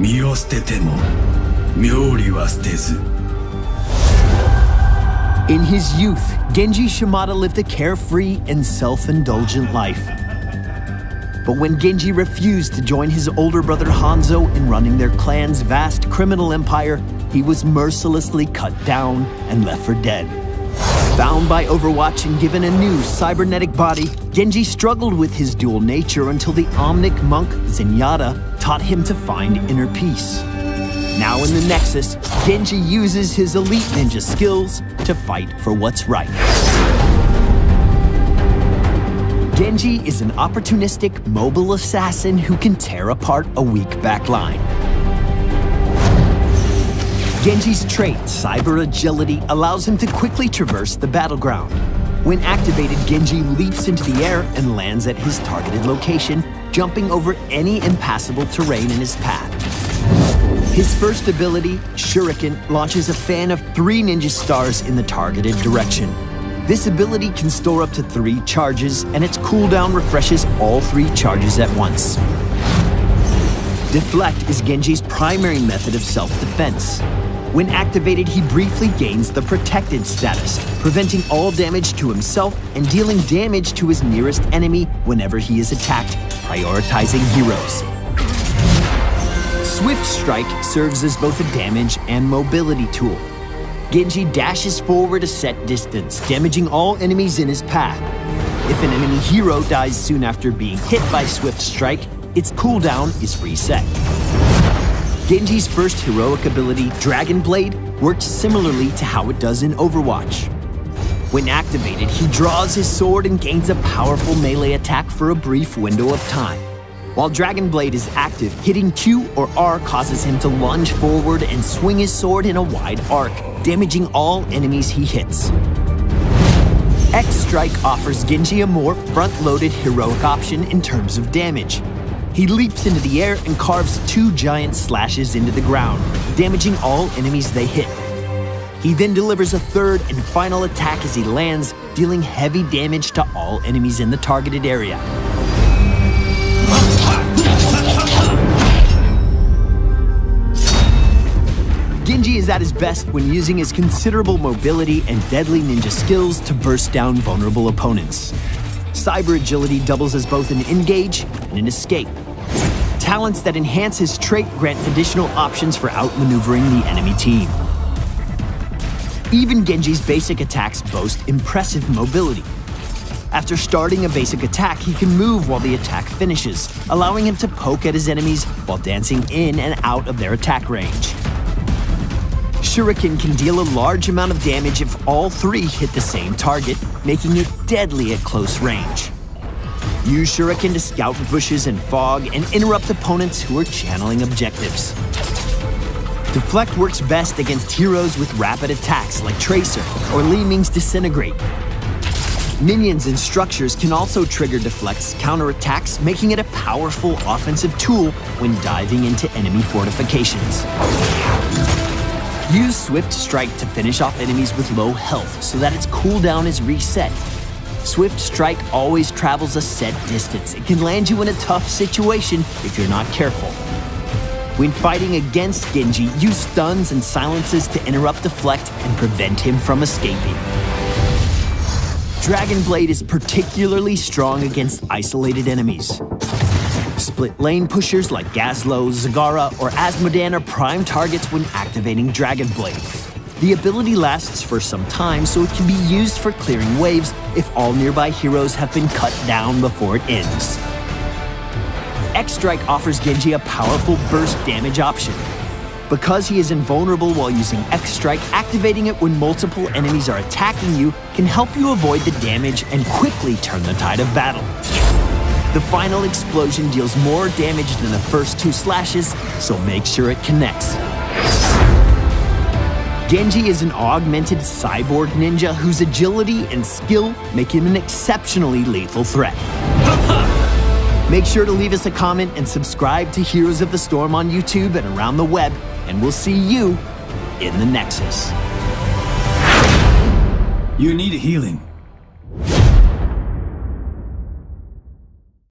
身を捨てても妙理は捨てず In his youth, Genji Shimada lived a carefree and self-indulgent life. But when Genji refused to join his older brother Hanzo in running their clan's vast criminal empire, he was mercilessly cut down and left for dead. Bound by Overwatch and given a new cybernetic body, Genji struggled with his dual nature until the Omnic monk Zenyatta taught him to find inner peace. Now in the Nexus, Genji uses his elite ninja skills to fight for what's right. Genji is an opportunistic, mobile assassin who can tear apart a weak backline. Genji's trait, Cyber Agility, allows him to quickly traverse the battleground. When activated, Genji leaps into the air and lands at his targeted location, jumping over any impassable terrain in his path. His first ability, Shuriken, launches a fan of 3 ninja stars in the targeted direction. This ability can store up to 3 charges, and its cooldown refreshes all 3 charges at once. Deflect is Genji's primary method of self-defense. When activated, he briefly gains the Protected status, preventing all damage to himself and dealing damage to his nearest enemy whenever he is attacked, prioritizing heroes. Swift Strike serves as both a damage and mobility tool. Genji dashes forward a set distance, damaging all enemies in his path. If an enemy hero dies soon after being hit by Swift Strike, its cooldown is reset. Genji's first heroic ability, Dragon Blade, works similarly to how it does in Overwatch. When activated, he draws his sword and gains a powerful melee attack for a brief window of time. While Dragon Blade is active, hitting Q or R causes him to lunge forward and swing his sword in a wide arc, damaging all enemies he hits. X-Strike offers Genji a more front-loaded heroic option in terms of damage. He leaps into the air and carves 2 giant slashes into the ground, damaging all enemies they hit. He then delivers a third and final attack as he lands, dealing heavy damage to all enemies in the targeted area. Genji is at his best when using his considerable mobility and deadly ninja skills to burst down vulnerable opponents. Cyber Agility doubles as both an engage and an escape. Talents that enhance his trait grant additional options for outmaneuvering the enemy team. Even Genji's basic attacks boast impressive mobility. After starting a basic attack, he can move while the attack finishes, allowing him to poke at his enemies while dancing in and out of their attack range. Shuriken can deal a large amount of damage if all 3 hit the same target, making it deadly at close range. Use Shuriken to scout bushes and fog and interrupt opponents who are channeling objectives. Deflect works best against heroes with rapid attacks like Tracer or Li Ming's Disintegrate. Minions and structures can also trigger Deflect's counterattacks, making it a powerful offensive tool when diving into enemy fortifications. Use Swift Strike to finish off enemies with low health so that its cooldown is reset. Swift Strike always travels a set distance. It can land you in a tough situation if you're not careful. When fighting against Genji, use stuns and silences to interrupt Deflect and prevent him from escaping. Dragon Blade is particularly strong against isolated enemies. Split lane pushers like Gazlo, Zagara, or Asmodan are prime targets when activating Dragon Blade. The ability lasts for some time, so it can be used for clearing waves if all nearby heroes have been cut down before it ends. X-Strike offers Genji a powerful burst damage option. Because he is invulnerable while using X-Strike, activating it when multiple enemies are attacking you can help you avoid the damage and quickly turn the tide of battle. The final explosion deals more damage than the first 2 slashes, so make sure it connects. Genji is an augmented cyborg ninja whose agility and skill make him an exceptionally lethal threat. Make sure to leave us a comment and subscribe to Heroes of the Storm on YouTube and around the web, and we'll see you in the Nexus. You need healing.